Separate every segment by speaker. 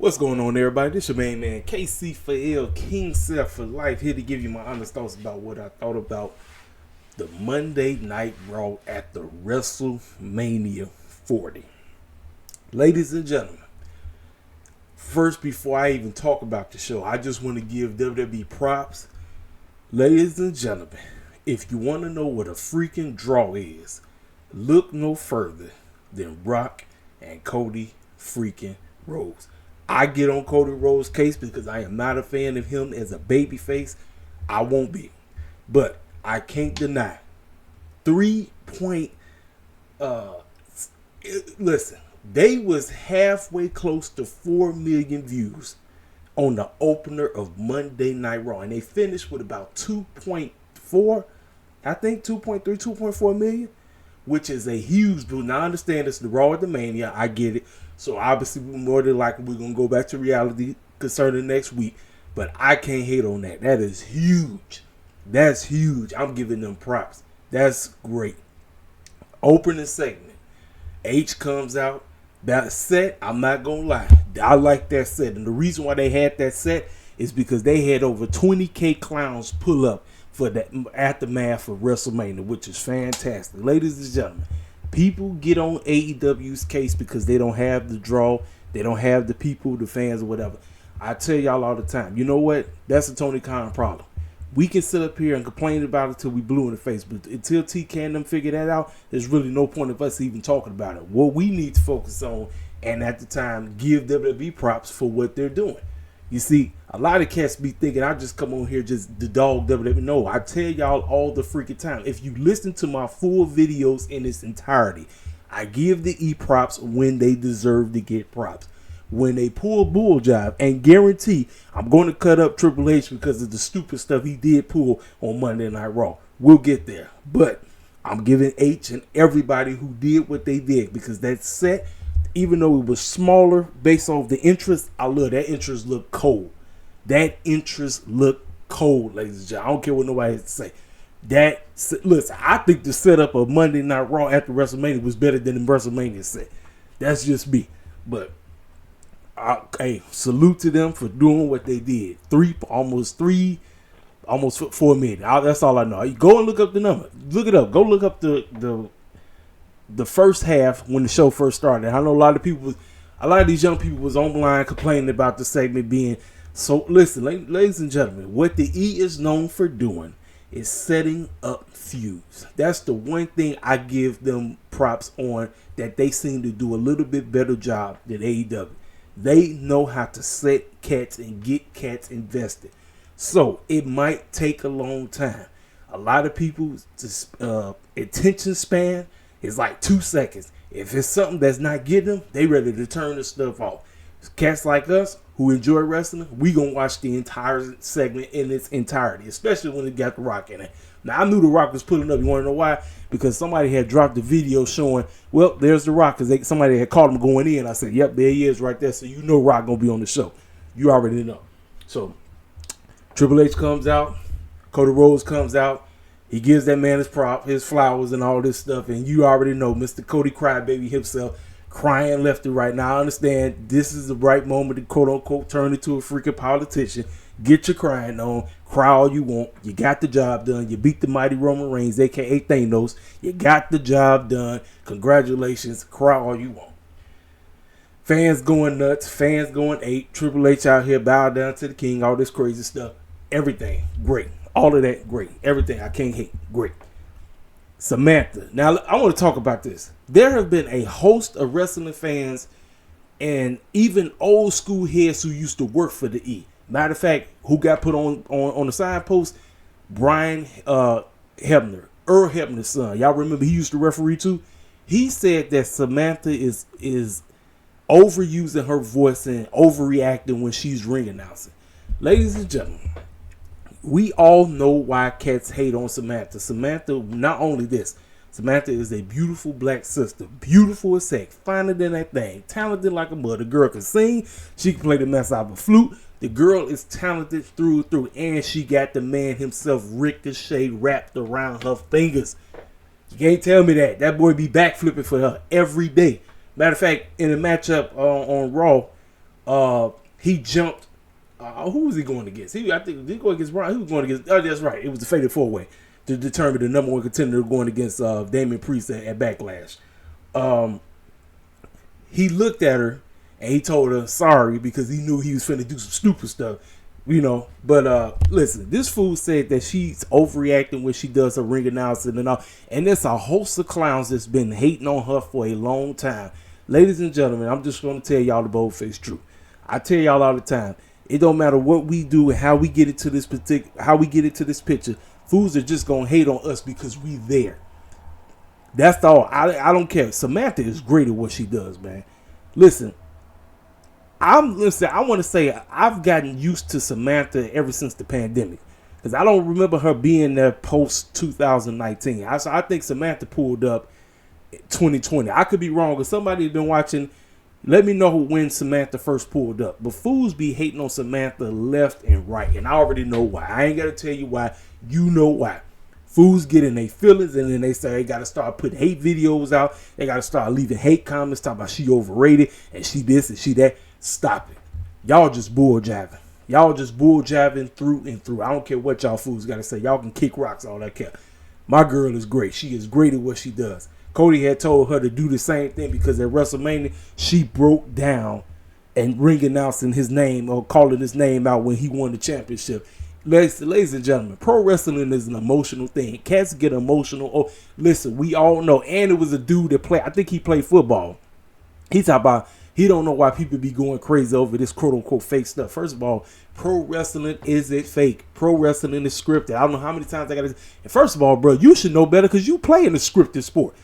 Speaker 1: What's going on, everybody? This your main man, KC for L, King Self for Life, here to give you my honest thoughts about what I thought about the Monday Night Raw at the WrestleMania 40. Ladies and gentlemen, first, before I even talk about the show, I just want to give WWE props. Ladies and gentlemen, if you want to know what a freaking draw is, look no further than Rock and Cody freaking Rhodes. I get on Cody Rhodes' case because I am not a fan of him as a babyface. I won't be. But I can't deny. Listen, they was halfway close to 4 million views on the opener of Monday Night Raw. And they finished with about 2.4, I think 2.3, 2.4 million, which is a huge boost. Now I understand it's the Raw at the Mania. I get it. So obviously, more than likely, we're going to go back to reality concerning next week. But I can't hate on that. That is huge. That's huge. I'm giving them props. That's great. Opening segment. H comes out. That set, I'm not going to lie, I like that set. And the reason why they had that set is because they had over 20K clowns pull up for the aftermath of WrestleMania, which is fantastic. Ladies and gentlemen, people get on AEW's case because they don't have the draw, they don't have the people, the fans, or whatever. I tell y'all all the time, you know what? That's a Tony Khan problem. We can sit up here and complain about it till we blue in the face, but until TK and them figure that out, there's really no point of us even talking about it. What we need to focus on, and at the time, give WWE props for what they're doing. You see, a lot of cats be thinking I just come on here just the dog WWE. No, I tell y'all all the freaking time. If you listen to my full videos in its entirety, I give the E props when they deserve to get props. When they pull bull jive, and guarantee I'm going to cut up Triple H because of the stupid stuff he did pull on Monday Night Raw. We'll get there. But I'm giving H and everybody who did what they did, because that set, even though it was smaller based off the interest, I love that interest looked cold. That interest looked cold, ladies and gentlemen. I don't care what nobody has to say. Listen, I think the setup of Monday Night Raw after WrestleMania was better than the WrestleMania set. That's just me. But hey, salute to them for doing what they did. Almost 4 million. That's all I know. You go and look up the number. Look it up. Go look up the first half when the show first started. I know a lot of these young people was online complaining about the segment being so. Listen, ladies and gentlemen, what the E is known for doing is setting up feuds. That's the one thing I give them props on, that they seem to do a little bit better job than AEW. They know how to set cats and get cats invested. So it might take a long time. A lot of people's attention span is like 2 seconds. If it's something that's not getting them, they ready to turn the stuff off. Cats like us who enjoy wrestling, we gonna watch the entire segment in its entirety, especially when it got The Rock in it. Now, I knew The Rock was pulling up. You want to know why? Because somebody had dropped the video showing, well, there's The Rock, because somebody had caught him going in. I said, yep, there he is right there. So you know Rock going to be on the show. You already know. So Triple H comes out. Cody Rhodes comes out. He gives that man his flowers and all this stuff. And you already know Mr. Cody Crybaby himself crying left and right. Now, I understand this is the right moment to quote-unquote turn into a freaking politician. Get your crying on. Cry all you want. You got the job done. You beat the mighty Roman Reigns, a.k.a. Thanos. You got the job done. Congratulations. Cry all you want. Fans going nuts. Fans going ape. Triple H out here bow down to the king. All this crazy stuff. Everything. Great. All of that. Great. Everything. I can't hate. Great. Samantha. Now, I want to talk about this. There have been a host of wrestling fans and even old school heads who used to work for the E. Matter of fact, who got put on the signpost? Brian Hebner, Earl Hebner's son. Y'all remember he used to referee too? He said that Samantha is overusing her voice and overreacting when she's ring announcing. Ladies and gentlemen, we all know why cats hate on Samantha. Samantha, not only this, Samantha is a beautiful black sister. Beautiful as heck. Finer than that thing. Talented like a mother. The girl can sing. She can play the mess out of a flute. The girl is talented through and through. And she got the man himself, Ricochet, wrapped around her fingers. You can't tell me that. That boy be backflipping for her every day. Matter of fact, in a matchup on Raw, He jumped. Who was he going against? I think did he go against Brian? Who was going against? Oh, that's right. It was the Fatal 4-Way to determine the number one contender going against Damian Priest at Backlash. He looked at her and he told her sorry because he knew he was finna do some stupid stuff, But listen, this fool said that she's overreacting when she does her ring announcing and all, and there's a host of clowns that's been hating on her for a long time. Ladies and gentlemen, I'm just gonna tell y'all the bold-faced truth. I tell y'all all the time, it don't matter what we do and how we get into this picture. Fools are just gonna hate on us because we there. That's all. I don't care. Samantha is great at what she does, man. Listen, I want to say I've gotten used to Samantha ever since the pandemic because I don't remember her being there post 2019. I think Samantha pulled up 2020. I could be wrong. If somebody been watching, let me know when Samantha first pulled up. But fools be hating on Samantha left and right, and I already know why. I ain't got to tell you why. You know why. Fools get in their feelings, and then they say they got to start putting hate videos out. They got to start leaving hate comments, talking about she overrated, and she this and she that. Stop it. Y'all just bull jiving. Y'all just bull jiving through and through. I don't care what y'all fools got to say. Y'all can kick rocks, all that care. My girl is great. She is great at what she does. Cody had told her to do the same thing because at WrestleMania, she broke down and ring announcing his name or calling his name out when he won the championship. Ladies and gentlemen, pro wrestling is an emotional thing. Cats get emotional. Oh, listen, we all know. And it was a dude that played, I think he played football. He talking about he don't know why people be going crazy over this quote-unquote fake stuff. First of all, pro wrestling isn't fake. Pro wrestling is scripted. I don't know how many times I got to. And first of all, bro, you should know better because you play in a scripted sport.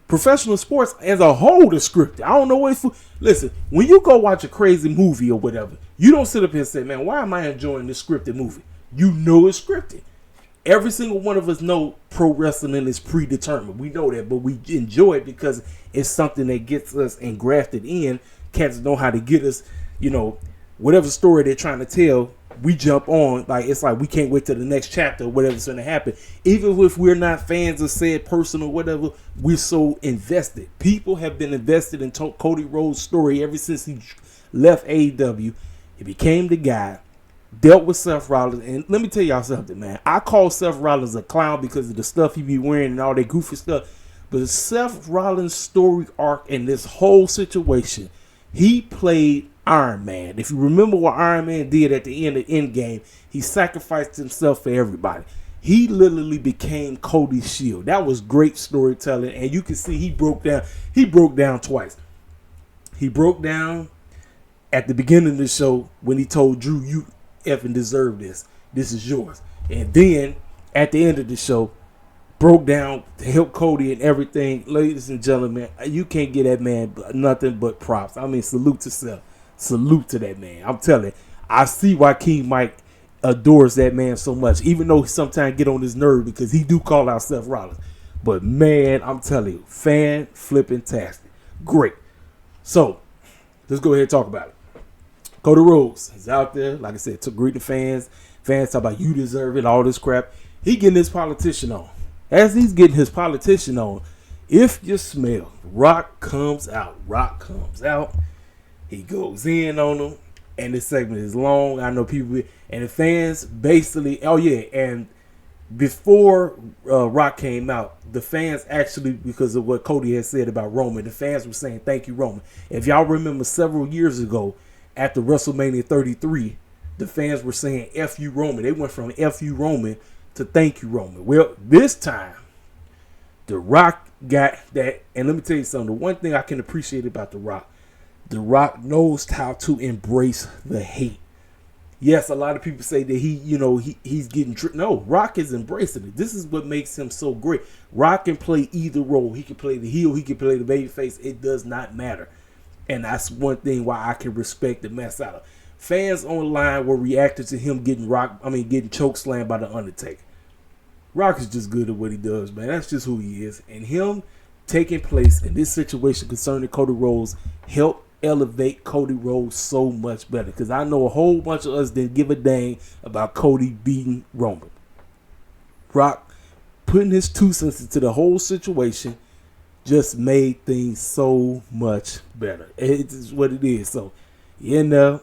Speaker 1: Professional sports as a whole is scripted. I don't know what. Listen, when you go watch a crazy movie or whatever, you don't sit up here and say, man, why am I enjoying this scripted movie? You know it's scripted. Every single one of us know pro wrestling is predetermined. We know that, but we enjoy it because it's something that gets us engrafted in. Cats know how to get us, whatever story they're trying to tell, we jump on. Like, it's like we can't wait till the next chapter or whatever's going to happen. Even if we're not fans of said person or whatever, we're so invested. People have been invested in Cody Rhodes' story ever since he left AEW. He became the guy. Dealt with Seth Rollins, and let me tell y'all something, man. I call Seth Rollins a clown because of the stuff he be wearing and all that goofy stuff. But Seth Rollins' story arc and this whole situation, he played Iron Man. If you remember what Iron Man did at the end of Endgame, he sacrificed himself for everybody. He literally became Cody's shield. That was great storytelling, and you can see he broke down. He broke down twice. He broke down at the beginning of the show when he told Drew, "You effing deserve this. This is yours." And then at the end of the show, broke down to help Cody and everything. Ladies and gentlemen, you can't get that man nothing but props. I mean, salute to Seth. Salute to that man. I'm telling you, I see why King Mike adores that man so much, even though he sometimes get on his nerve because he do call out Seth Rollins. But man, I'm telling you, fan flipping tastic. Great. So let's go ahead and talk about it. Cody Rhodes is out there, like I said, to greet the fans. Fans talk about you deserve it, all this crap. He getting his politician on. As he's getting his politician on, if you smell, Rock comes out. Rock comes out. He goes in on them, and this segment is long. I know people, and the fans basically, oh yeah, and before Rock came out, the fans actually, because of what Cody had said about Roman, the fans were saying, thank you, Roman. If y'all remember several years ago, after WrestleMania 33, the fans were saying F you Roman. They went from F you Roman to thank you Roman. Well, this time, The Rock got that. And let me tell you something. The one thing I can appreciate about The Rock knows how to embrace the hate. Yes, a lot of people say that he's getting tricked. No, Rock is embracing it. This is what makes him so great. Rock can play either role. He can play the heel. He can play the babyface. It does not matter. And that's one thing why I can respect the mess out of. Fans online were reacting to him getting chokeslammed by The Undertaker. Rock is just good at what he does, man. That's just who he is. And him taking place in this situation concerning Cody Rhodes helped elevate Cody Rhodes so much better. Because I know a whole bunch of us didn't give a dang about Cody beating Roman. Rock putting his 2 cents into the whole situation just made things so much better. It's what it is. So You know,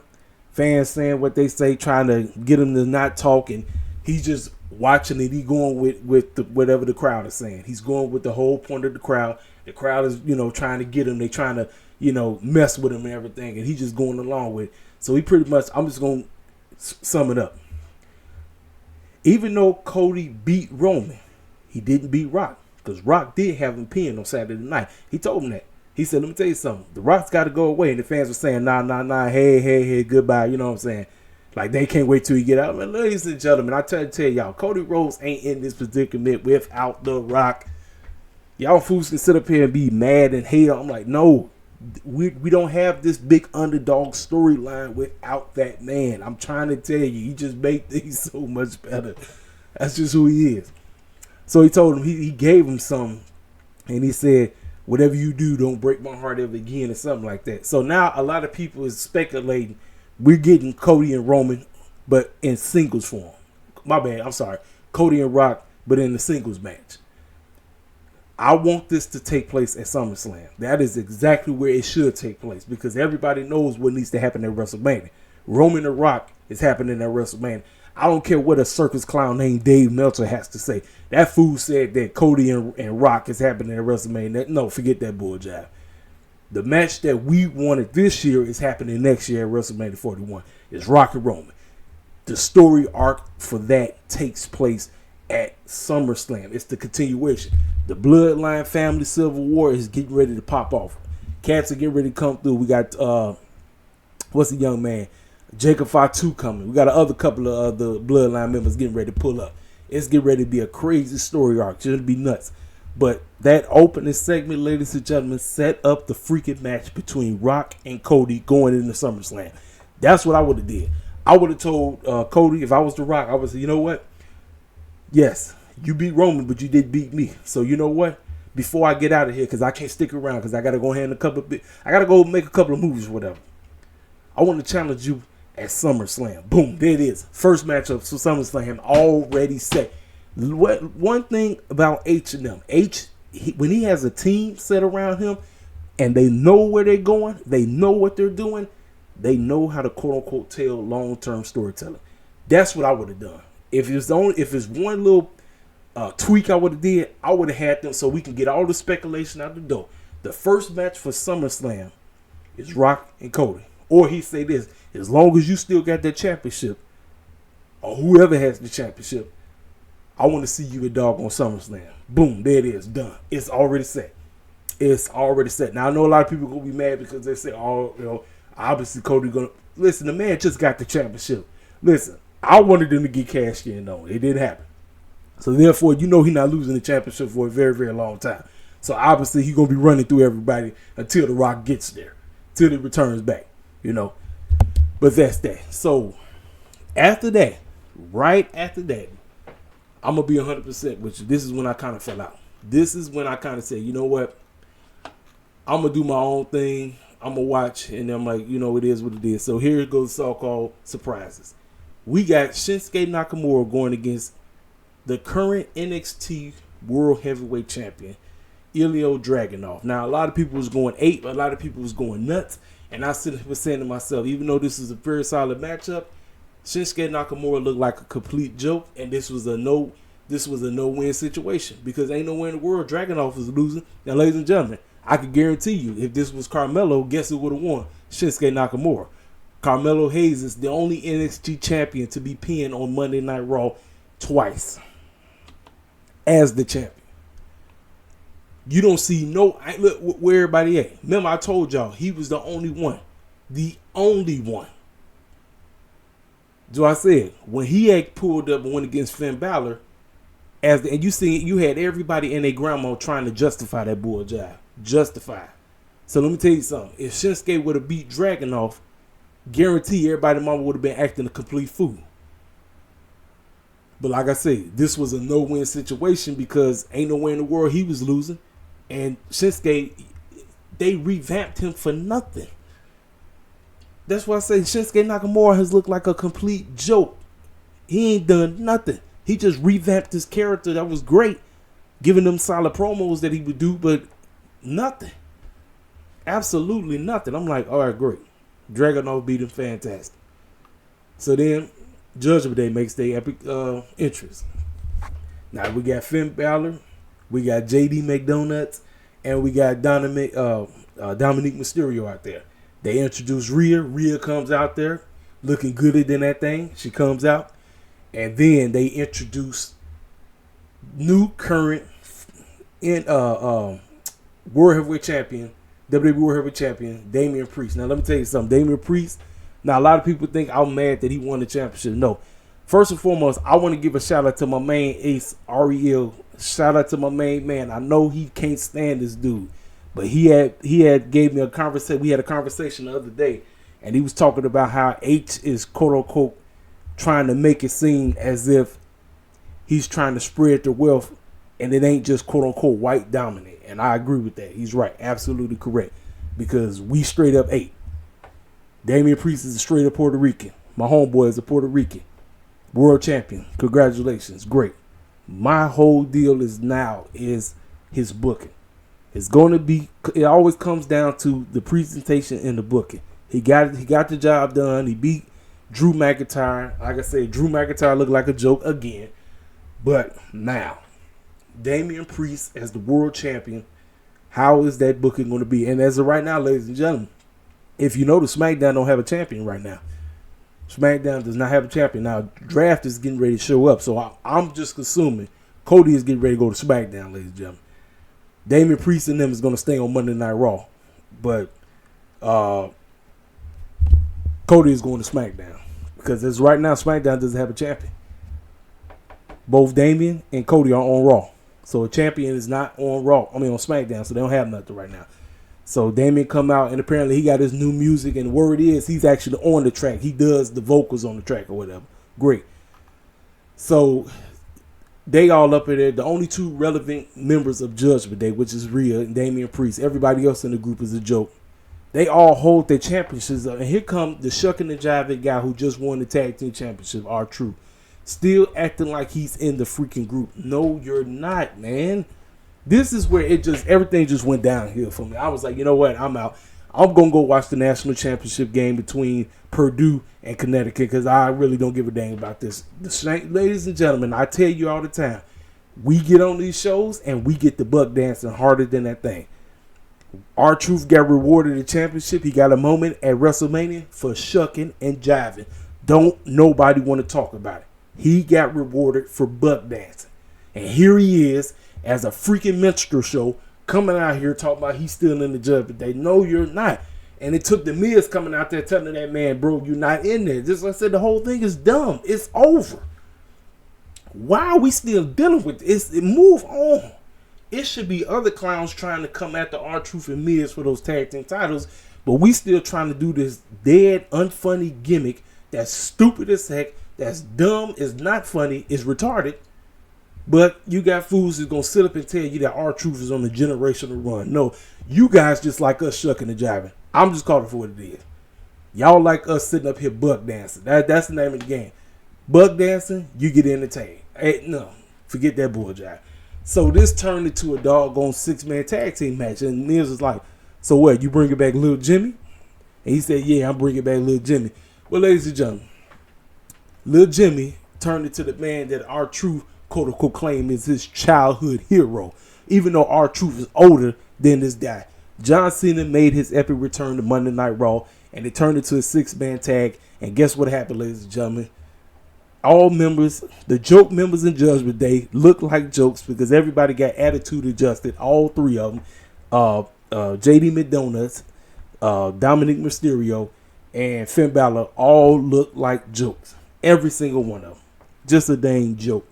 Speaker 1: fans saying what they say, trying to get him to not talk, and he's just watching it. He going with whatever the crowd is saying. He's going with the whole point of the crowd. The crowd is, trying to get him. They trying to, mess with him and everything, and he's just going along with it. So he pretty much, I'm just going to sum it up. Even though Cody beat Roman, he didn't beat Rock, because Rock did have him pinned on Saturday night. He told him that. He said, let me tell you something. The Rock's got to go away. And the fans were saying, nah, hey, goodbye. You know what I'm saying? Like, they can't wait till he get out. Man, ladies and gentlemen, I tell y'all, Cody Rhodes ain't in this predicament without The Rock. Y'all fools can sit up here and be mad and hate. I'm like, no. We don't have this big underdog storyline without that man. I'm trying to tell you, he just made things so much better. That's just who he is. So he told him, he gave him some, and he said, whatever you do, don't break my heart ever again, or something like that. So now a lot of people is speculating we're getting Cody and Roman, but in singles form. My bad, I'm sorry. Cody and Rock, but in the singles match. I want this to take place at SummerSlam. That is exactly where it should take place, because everybody knows what needs to happen at WrestleMania. Roman and Rock is happening at WrestleMania. I don't care what a circus clown named Dave Meltzer has to say. That fool said that Cody and Rock is happening at WrestleMania. No, forget that bull jive. The match that we wanted this year is happening next year at WrestleMania 41. It's Rock and Roman. The story arc for that takes place at SummerSlam. It's the continuation. The Bloodline Family Civil War is getting ready to pop off. Cats are getting ready to come through. We got, what's the young man? Jacob Fatu coming. We got another couple of the Bloodline members getting ready to pull up. It's getting ready to be a crazy story arc. It's going to be nuts. But that opening segment, ladies and gentlemen, set up the freaking match between Rock and Cody going into SummerSlam. That's what I would have did. I would have told Cody, if I was The Rock, I would say, you know what? Yes, you beat Roman, but you did beat me. So you know what? Before I get out of here, because I can't stick around, because I got to go hand a couple of I got to go make a couple of movies or whatever. I want to challenge you at SummerSlam. Boom, there it is. First matchup for SummerSlam already set. One thing about H&M, when he has a team set around him and they know where they're going, they know what they're doing, they know how to quote unquote tell long-term storytelling. That's what I would have done. If it's one little tweak I would have did, I would have had them so we can get all the speculation out the door. The first match for SummerSlam is Rock and Cody. Or he say this, as long as you still got that championship, or whoever has the championship, I want to see you a dog on SummerSlam. Boom, there it is, done. It's already set. It's already set. Now I know a lot of people are gonna be mad because they say, oh, obviously Cody gonna listen. The man just got the championship. Listen, I wanted them to get cashed in on. It didn't happen. So therefore, he's not losing the championship for a very, very long time. So obviously he's gonna be running through everybody until The Rock gets there, till he returns back. But that's that. So after that, right after that, I'm going to be 100% with you. This is when I kind of fell out. This is when I kind of said, you know what? I'm going to do my own thing. I'm going to watch. And I'm like, it is what it is. So here goes so-called surprises. We got Shinsuke Nakamura going against the current NXT World Heavyweight Champion, Ilya Dragunov. Now, a lot of people was going ape. A lot of people was going nuts. And I was saying to myself, even though this is a very solid matchup, Shinsuke Nakamura looked like a complete joke, and this was a no-win situation, because ain't no way in the world Dragunov is losing. Now, ladies and gentlemen, I can guarantee you, if this was Carmelo, guess who would have won? Shinsuke Nakamura. Carmelo Hayes is the only NXT champion to be pinned on Monday Night Raw twice as the champion. You don't see look where everybody at. Remember, I told y'all he was the only one. The only one. So I said, when he had pulled up and went against Finn Balor, and you had everybody and their grandma trying to justify that bull jive. Justify. So let me tell you something. If Shinsuke would have beat Dragunov, guarantee everybody mama would have been acting a complete fool. But like I said, this was a no-win situation because ain't no way in the world he was losing. And Shinsuke, they revamped him for nothing. That's why I say Shinsuke Nakamura has looked like a complete joke. He ain't done nothing. He just revamped his character. That was great. Giving them solid promos that he would do, but nothing. Absolutely nothing. I'm like, all right, great. Dragunov beat him fantastic. So then, Judgment Day makes their epic entrance. Now we got Finn Balor, we got JD McDonuts, and we got Dominic Mysterio out there. They introduce Rhea. Rhea comes out there looking gooder than that thing. She comes out. And then they introduce new current World Heavyweight Champion, WWE World Heavyweight Champion, Damian Priest. Now let me tell you something. Damian Priest, now a lot of people think I'm mad that he won the championship. No. First and foremost, I want to give a shout out to my main ace, Ariel. Shout out to my main man. I know he can't stand this dude. But he had gave me a conversation. We had a conversation the other day, and he was talking about how H is quote unquote trying to make it seem as if he's trying to spread the wealth, and it ain't just quote unquote white dominant. And I agree with that. He's right, absolutely correct, because we straight up ate. Damian Priest is a straight up Puerto Rican. My homeboy is a Puerto Rican world champion. Congratulations, great. My whole deal is his booking. It's going to be. It always comes down to the presentation and the booking. He got the job done. He beat Drew McIntyre. Like I said, Drew McIntyre looked like a joke again. But now, Damian Priest as the world champion, how is that booking going to be? And as of right now, ladies and gentlemen, if you know, the SmackDown don't have a champion right now. SmackDown does not have a champion. Now, draft is getting ready to show up. So I'm just assuming Cody is getting ready to go to SmackDown, ladies and gentlemen. Damian Priest and them is going to stay on Monday Night Raw. But Cody is going to SmackDown. Because as right now, SmackDown doesn't have a champion. Both Damian and Cody are on Raw. So a champion is not on Raw. On SmackDown. So they don't have nothing right now. So Damian come out, and apparently he got his new music. And the word is he's actually on the track. He does the vocals on the track or whatever. Great. So they all up in there. The only two relevant members of Judgment Day, which is Rhea and Damian Priest. Everybody else in the group is a joke. They all hold their championships up. And here come the shucking and jiving guy who just won the tag team championship, R-Truth. Still acting like he's in the freaking group. No, you're not, man. This is where everything just went downhill for me. I was like, you know what? I'm out. I'm going to go watch the national championship game between Purdue and Connecticut because I really don't give a dang about this. Ladies and gentlemen, I tell you all the time, we get on these shows and we get the buck dancing harder than that thing. R-Truth got rewarded the championship. He got a moment at WrestleMania for shucking and jiving. Don't nobody want to talk about it. He got rewarded for buck dancing. And here he is as a freaking minstrel show coming out here talking about he's still in the Judgment Day. No, you're not. And it took the Miz coming out there telling that man, bro, you're not in there. Just like I said, the whole thing is dumb. It's over. Why are we still dealing with this? Move on. It should be other clowns trying to come after R-Truth and Miz for those tag team titles, but we still trying to do this dead, unfunny gimmick that's stupid as heck, that's dumb, is not funny, is retarded. But you got fools who's going to sit up and tell you that R-Truth is on the generational run. No, you guys just like us shucking and jiving. I'm just calling for what it is. Y'all like us sitting up here buck dancing. That's the name of the game. Buck dancing, you get entertained. Hey, no, forget that bull jive. So this turned into a doggone 6-man tag team match. And Miz was like, so what, you bringing back Lil Jimmy? And he said, yeah, I'm bringing back Lil Jimmy. Well, ladies and gentlemen, Lil Jimmy turned into the man that R-Truth quote-unquote claim is his childhood hero, even though R-Truth is older than this guy. John Cena made his epic return to Monday Night Raw, and it turned into a 6-man tag. And guess what happened, ladies and gentlemen? All members, the joke members in Judgment Day, look like jokes because everybody got attitude adjusted. All three of them, JD McDonuts, Dominic Mysterio, and Finn Balor, all look like jokes. Every single one of them, just a dang joke.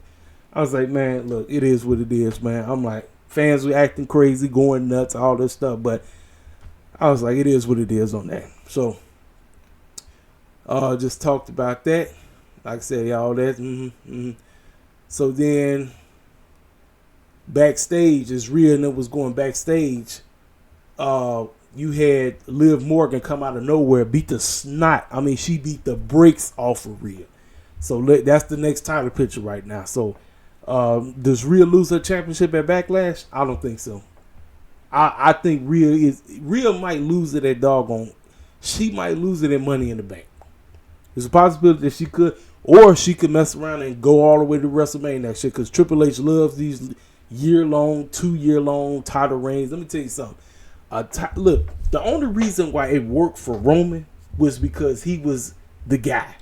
Speaker 1: I was like, man, look, it is what it is, man. I'm like, fans were acting crazy, going nuts, all this stuff, but I was like, it is what it is on that. So, just talked about that. Like I said, all that. So then, backstage, as Rhea and it was going backstage, you had Liv Morgan come out of nowhere, beat the snot. I mean, she beat the brakes off of Rhea. So that's the next title picture right now. So, does Rhea lose her championship at Backlash? I don't think so. I think Rhea might lose it at doggone she might lose it in Money in the Bank. There's a possibility that she could, or she could mess around and go all the way to WrestleMania next year, because Triple H loves these year-long, 2-year-long title reigns. Let me tell you something. Look, the only reason why it worked for Roman was because he was the guy,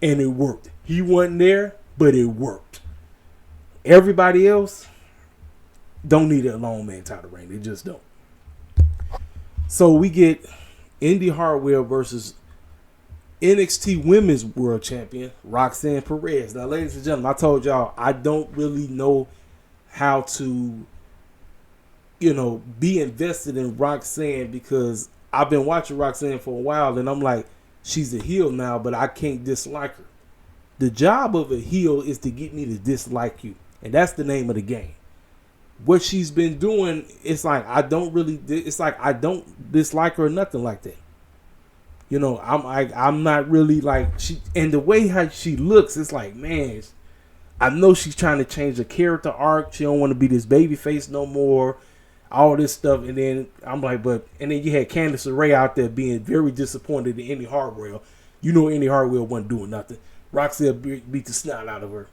Speaker 1: and it worked. He wasn't there, but it worked. Everybody else don't need a long man title reign. They just don't. So we get Indy Hartwell versus NXT Women's World Champion Roxanne Perez. Now, ladies and gentlemen, I told y'all I don't really know how to, be invested in Roxanne, because I've been watching Roxanne for a while, and I'm like, she's a heel now, but I can't dislike her. The job of a heel is to get me to dislike you, and that's the name of the game. What she's been doing, it's like I don't dislike her or nothing like that. I'm not really like she, and the way how she looks, it's like, man, I know she's trying to change the character arc. She don't want to be this baby face no more, all this stuff. And then I'm like, and then you had Candice LeRae out there being very disappointed in Indy Hartwell. Indy Hartwell wasn't doing nothing. Roxanne beat the snot out of her,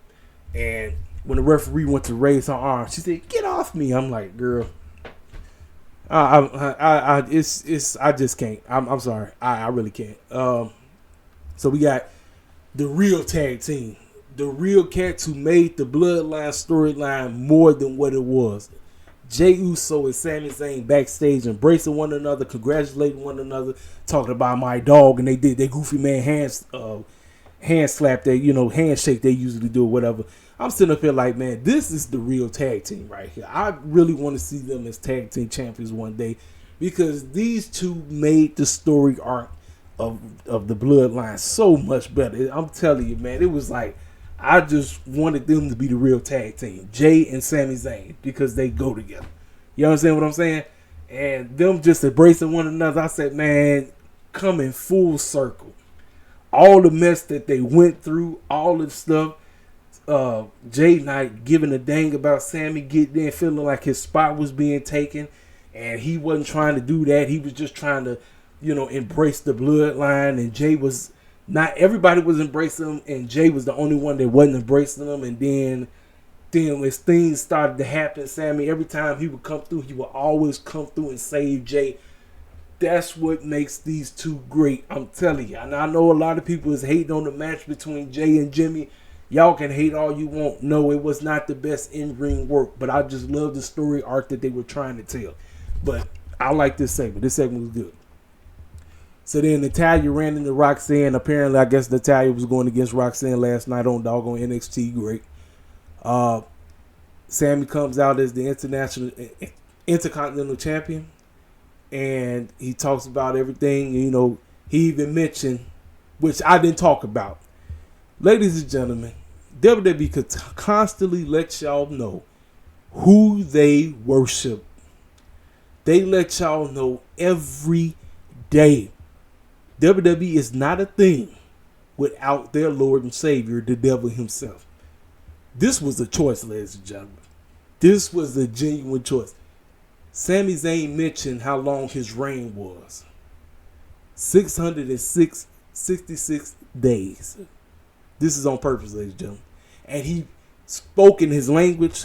Speaker 1: and when the referee went to raise her arm, she said, "Get off me." I'm like, girl, I just can't. I'm sorry. I really can't. So we got the real tag team, the real cats who made the Bloodline storyline more than what it was. Jey Uso and Sami Zayn backstage embracing one another, congratulating one another, talking about my dog, and they did their goofy man hand slap, handshake they usually do or whatever. I'm sitting up here like, man, this is the real tag team right here. I really want to see them as tag team champions one day, because these two made the story arc of the Bloodline so much better. I'm telling you, man, it was like I just wanted them to be the real tag team, Jey and Sami Zayn, because they go together. You understand what I'm saying? And them just embracing one another, I said, man, coming full circle. All the mess that they went through, all the stuff. Jay not giving a dang about Sammy getting there, feeling like his spot was being taken, and he wasn't trying to do that. He was just trying to, embrace the Bloodline, and Jay was not. Everybody was embracing him, and Jay was the only one that wasn't embracing him. And then as things started to happen, Sammy, every time he would come through, he would always come through and save Jay. That's what makes these two great. I'm telling you. And I know a lot of people is hating on the match between Jay and Jimmy. Y'all can hate all you want. No, it was not the best in-ring work, but I just love the story arc that they were trying to tell. But I like this segment. This segment was good. So then Natalya ran into Roxanne. Apparently, I guess Natalya was going against Roxanne last night on doggone NXT. Great. Sammy comes out as the Intercontinental Champion, and he talks about everything. He even mentioned, which I didn't talk about. Ladies and gentlemen, WWE could constantly let y'all know who they worship. They let y'all know every day. WWE is not a thing without their Lord and Savior, the devil himself. This was a choice, ladies and gentlemen. This was a genuine choice. Sami Zayn mentioned how long his reign was. 666 days. This is on purpose, ladies and gentlemen. And he spoke in his language,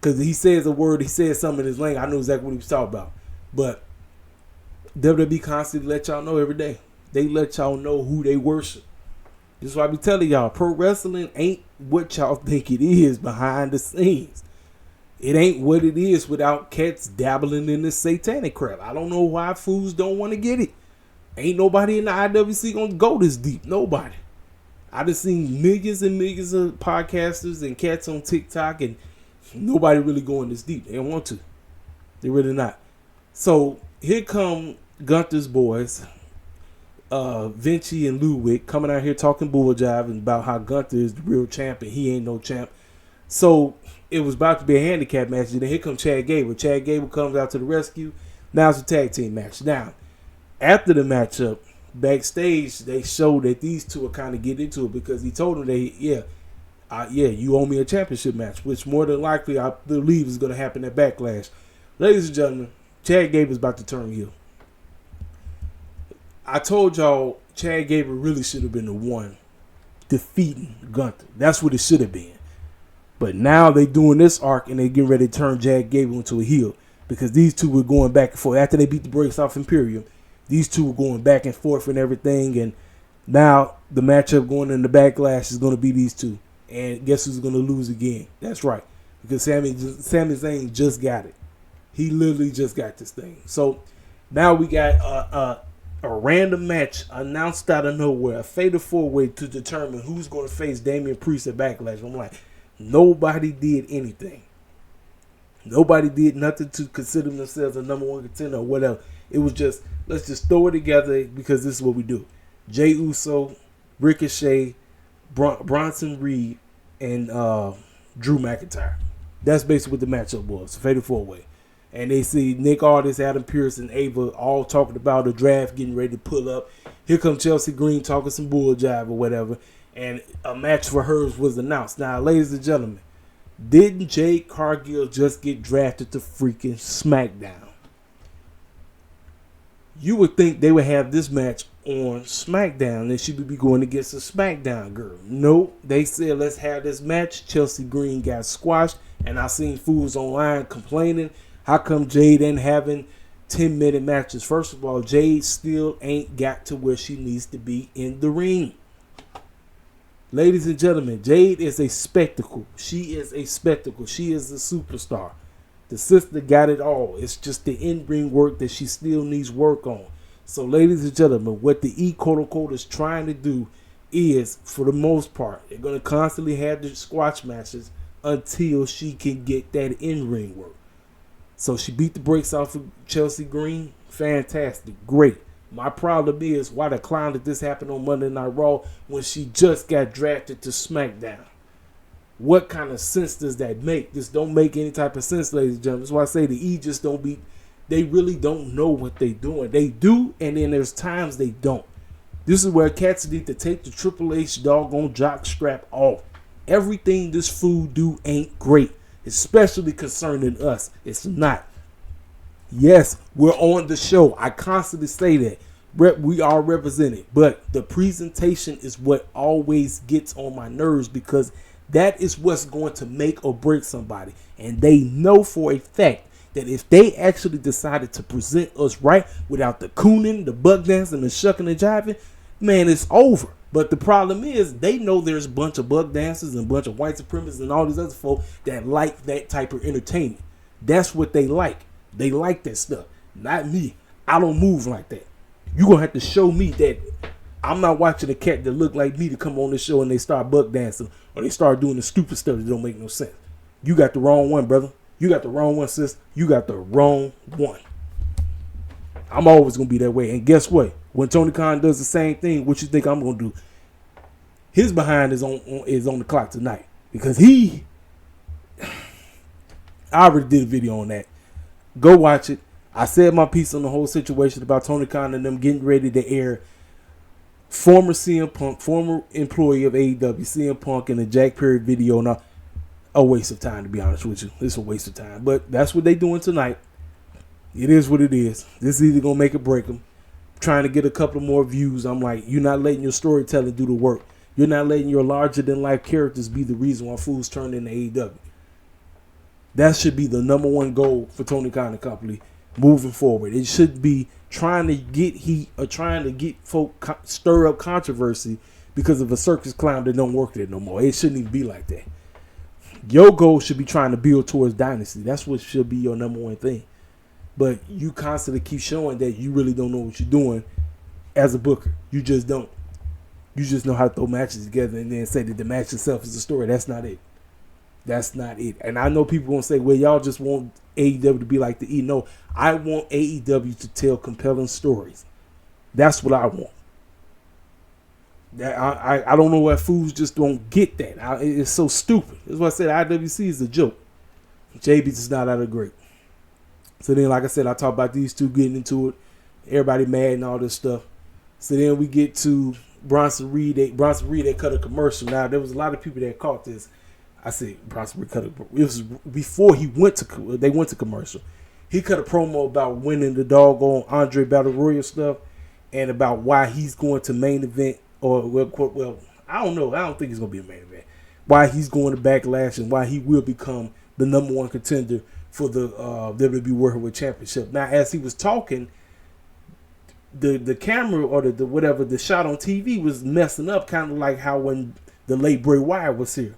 Speaker 1: because he says a word, he says something in his language. I know exactly what he was talking about. But WWE constantly let y'all know every day. They let y'all know who they worship. This is why I be telling y'all, pro wrestling ain't what y'all think it is behind the scenes. It ain't what it is without cats dabbling in this satanic crap. I don't know why fools don't want to get it. Ain't nobody in the IWC gonna go this deep. Nobody. I just seen millions and millions of podcasters and cats on TikTok, and nobody really going this deep. They don't want to. They really not. So here come Gunther's boys, Vinci and Ludwig, coming out here talking bull jive and about how Gunther is the real champ and he ain't no champ. So it was about to be a handicap match, and then here comes Chad Gable. Chad Gable comes out to the rescue. Now it's a tag team match. Now, after the matchup, backstage, they show that these two are kind of getting into it, because he told them you owe me a championship match, which more than likely I believe is going to happen at Backlash. Ladies and gentlemen, Chad Gable is about to turn heel. I told y'all Chad Gable really should have been the one defeating Gunther. That's what it should have been. But now they doing this arc and they getting ready to turn Chad Gable into a heel because these two were going back and forth. After they beat the brakes off Imperium, these two were going back and forth and everything. And now the matchup going in the Backlash is going to be these two. And guess who's going to lose again? That's right. Because Sami Zayn just got it. He literally just got this thing. So now we got a random match announced out of nowhere, a fatal four-way to determine who's going to face Damian Priest at Backlash. I'm like, nobody did anything. Nobody did nothing to consider themselves a number one contender or whatever. It was just, let's just throw it together because this is what we do. Jey Uso, Ricochet, Bronson Reed, and Drew McIntyre. That's basically what the matchup was, a fatal four-way. And they see Nick Aldis, Adam Pearce, and Ava all talking about the draft getting ready to pull up. Here comes Chelsea Green talking some bull jive or whatever. And a match for hers was announced. Now, ladies and gentlemen, didn't Jade Cargill just get drafted to freaking SmackDown? You would think they would have this match on SmackDown and she would be going against a SmackDown girl. Nope. They said, let's have this match. Chelsea Green got squashed. And I seen fools online complaining. How come Jade ain't having 10-minute matches? First of all, Jade still ain't got to where she needs to be in the ring. Ladies and gentlemen, Jade is a spectacle. She is a spectacle. She is a superstar. The sister got it all. It's just the in-ring work that she still needs work on. So, ladies and gentlemen, what the quote-unquote is trying to do is, for the most part, they're going to constantly have the squash matches until she can get that in-ring work. So she beat the brakes off of Chelsea Green. Fantastic. Great. My problem is, why the clown did this happen on Monday Night Raw when she just got drafted to SmackDown? What kind of sense does that make? This don't make any type of sense, ladies and gentlemen. That's why I say the E just don't be, they really don't know what they doing. They do, and then there's times they don't. This is where cats need to take the Triple H doggone jock strap off. Everything this fool do ain't great. Especially concerning us. It's not. Yes, we're on the show. I constantly say that. We are represented. But the presentation is what always gets on my nerves because that is what's going to make or break somebody. And they know for a fact that if they actually decided to present us right without the cooning, the buck dancing, the shucking and jiving, man, it's over. But the problem is they know there's a bunch of buck dancers and a bunch of white supremacists and all these other folk that like that type of entertainment. That's what they like. They like that stuff. Not me. I don't move like that. You're going to have to show me that I'm not watching a cat that look like me to come on this show and they start buck dancing or they start doing the stupid stuff that don't make no sense. You got the wrong one, brother. You got the wrong one, sis. You got the wrong one. I'm always going to be that way. And guess what? When Tony Khan does the same thing, what you think I'm going to do? His behind is on the clock tonight. Because I already did a video on that. Go watch it. I said my piece on the whole situation about Tony Khan and them getting ready to air former CM Punk, former employee of AEW, CM Punk, and the Jack Perry video. Now, a waste of time, to be honest with you. It's a waste of time. But that's what they doing tonight. It is what it is. This is either going to make or break them. Trying to get a couple more views. I'm like, you're not letting your storytelling do the work. You're not letting your larger-than-life characters be the reason why fools turn into AEW. That should be the number one goal for Tony Khan and company moving forward. It should be trying to get heat or trying to get folk stir up controversy because of a circus clown that don't work there no more. It shouldn't even be like that. Your goal should be trying to build towards dynasty. That's what should be your number one thing. But you constantly keep showing that you really don't know what you're doing as a booker. You just don't. You just know how to throw matches together and then say that the match itself is the story. That's not it. That's not it. And I know people going to say, well, y'all just want AEW to be like the E. No, I want AEW to tell compelling stories. That's what I want. I don't know why fools just don't get that. It's so stupid. That's why I said IWC is a joke. JB's is not out of great. So then, like I said, I talk about these two getting into it. Everybody mad and all this stuff. So then we get to Bronson Reed. They cut a commercial. Now, there was a lot of people that caught this. I said Bronson Reed cut it was before they went to commercial. He cut a promo about winning the doggone Andre Battle Royal stuff. and about why he's going to main event, or well, I don't know. I don't think he's going to be a main event. Why he's going to Backlash and why he will become the number one contender for the WWE World Heavyweight Championship. Now, as he was talking, the camera or the whatever, the shot on TV was messing up, kind of like how when the late Bray Wyatt was here.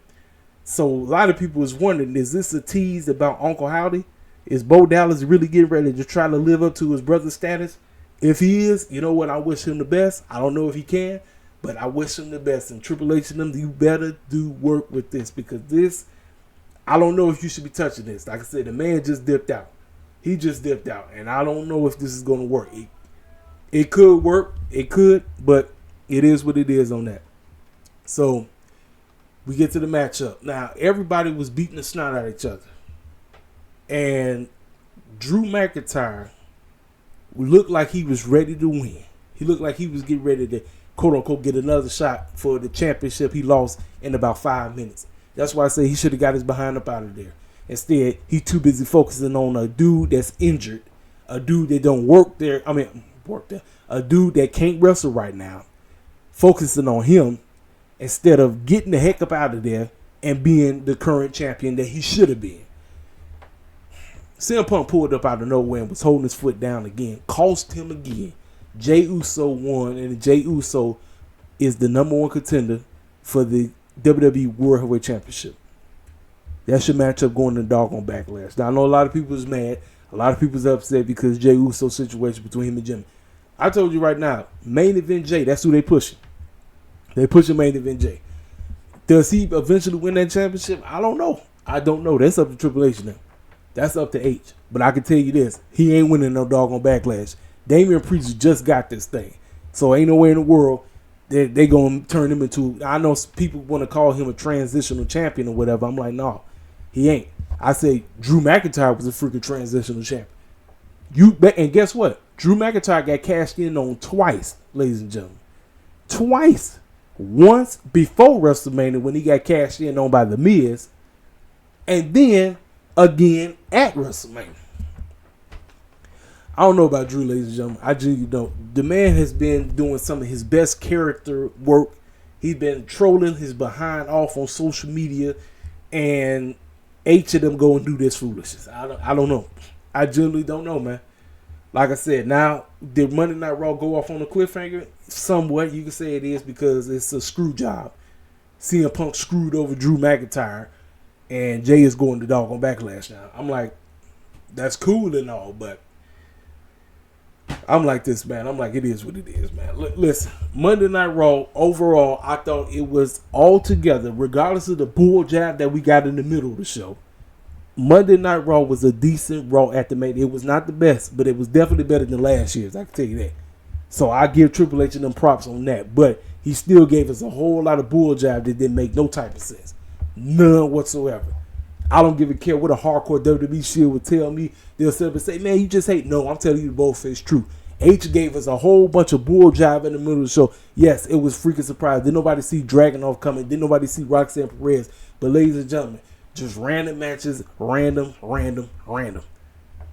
Speaker 1: So a lot of people was wondering, is this a tease about Uncle Howdy? Is Bo Dallas really getting ready to try to live up to his brother's status? If he is, you know what? I wish him the best. I don't know if he can, but I wish him the best. And Triple H and them, you better do work with this, because this, I don't know if you should be touching this. Like I said, the man just dipped out. He just dipped out, and I don't know if this is going to work. It could work. It could, but it is what it is on that. So we get to the matchup. Now, everybody was beating the snot out of each other. And Drew McIntyre looked like he was ready to win. He looked like he was getting ready to, quote unquote, get another shot for the championship he lost in about 5 minutes. That's why I say he should have got his behind up out of there. Instead, he's too busy focusing on a dude that's injured, a dude that don't work there. A dude that can't wrestle right now, focusing on him instead of getting the heck up out of there and being the current champion that he should have been. CM Punk pulled up out of nowhere and was holding his foot down again. Cost him again. Jey Uso won, and Jey Uso is the number one contender for the WWE World Heavyweight Championship. That's your matchup going to doggone Backlash. Now, I know a lot of people is mad. A lot of people is upset because Jey Uso's situation between him and Jimmy. I told you right now, main event Jey, that's who they pushing. They pushing main event Jey. Does he eventually win that championship? I don't know. That's up to Triple H now. That's up to H. But I can tell you this, he ain't winning no doggone Backlash. Damian Priest just got this thing. So ain't no way in the world that they going to turn him into, I know people want to call him a transitional champion or whatever. I'm like, no, he ain't. I say Drew McIntyre was a freaking transitional champion. And guess what? Drew McIntyre got cashed in on twice, ladies and gentlemen. Twice. Once before WrestleMania when he got cashed in on by The Miz. And then again at WrestleMania. I don't know about Drew, ladies and gentlemen. I genuinely don't. The man has been doing some of his best character work. He's been trolling his behind off on social media, and H of them go and do this foolishness. I don't know. I genuinely don't know, man. Like I said, now, did Monday Night Raw go off on a cliffhanger? Somewhat, you can say it is, because it's a screw job. CM Punk screwed over Drew McIntyre, and Jey is going to doggone Backlash now. I'm like, that's cool and all, but I'm like this, man. I'm like, it is what it is, man. Listen, Monday Night Raw, overall, I thought it was all together, regardless of the bull jab that we got in the middle of the show. Monday Night Raw was a decent Raw at the main. It was not the best, but it was definitely better than last year's. I can tell you that. So I give Triple H and them props on that. But he still gave us a whole lot of bull jab that didn't make no type of sense. None whatsoever. I don't give a care what a hardcore WWE shit would tell me. They'll sit up and say, man, you just hate. No, I'm telling you the both is true. H gave us a whole bunch of bull jab in the middle of the show. Yes, it was freaking surprised. Didn't nobody see Dragunov coming. Didn't nobody see Roxanne Perez. But ladies and gentlemen, just random matches, random.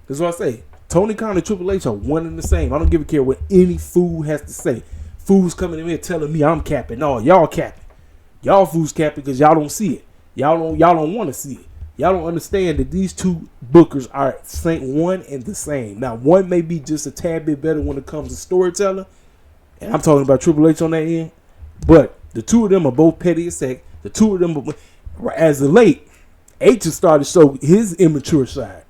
Speaker 1: That's what I say. Tony Khan and Triple H are one and the same. I don't give a care what any fool has to say. Fools coming in here telling me I'm capping. No, y'all capping. Y'all fools capping because y'all don't see it. Y'all don't want to see it. Y'all don't understand that these two bookers are one and the same. Now, one may be just a tad bit better when it comes to storytelling, and I'm talking about Triple H on that end, but the two of them are both petty as heck. The two of them are, as of late, H has started to show his immature side.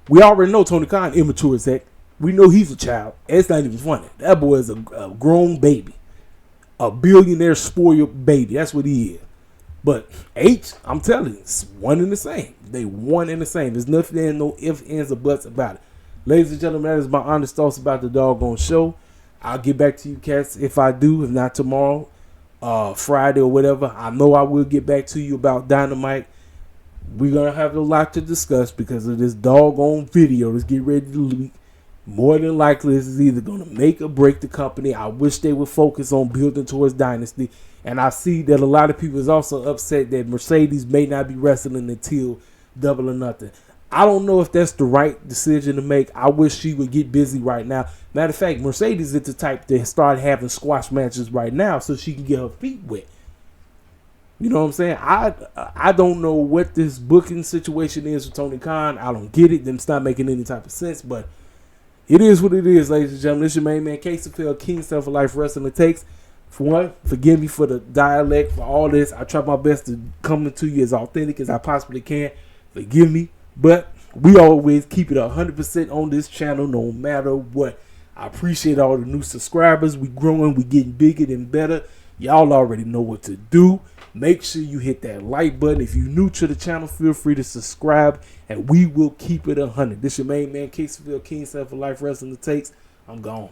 Speaker 1: We already know Tony Khan immature as heck. We know he's a child. It's not even funny. That boy is a grown baby. A billionaire spoiled baby. That's what he is. But H, I'm telling you, it's one and the same. They one and the same. There's nothing, no ifs, ands, or buts about it. Ladies and gentlemen, that is my honest thoughts about the doggone show. I'll get back to you cats if I do, if not tomorrow, Friday or whatever. I know I will get back to you about Dynamite. We're going to have a lot to discuss because of this doggone video that's getting ready to leak. More than likely, this is either going to make or break the company. I wish they would focus on building towards Dynasty. And I see that a lot of people is also upset that Mercedes may not be wrestling until Double or Nothing. I don't know if that's the right decision to make. I wish she would get busy right now. Matter of fact, Mercedes is the type to start having squash matches right now so she can get her feet wet. You know what I'm saying? I don't know what this booking situation is with Tony Khan. I don't get it. It's not making any type of sense, but it is what it is, ladies and gentlemen. This is your main man, KCFL, King Self for Life Wrestling It Takes. For one, forgive me for the dialect, for all this. I try my best to come to you as authentic as I possibly can. Forgive me, but we always keep it 100% on this channel no matter what. I appreciate all the new subscribers. We growing, we getting bigger and better. Y'all already know what to do. Make sure you hit that like button. If you're new to the channel, feel free to subscribe, and we will keep it 100. This your main man, KCFL, King Self for Life Wrestling It Takes. I'm gone.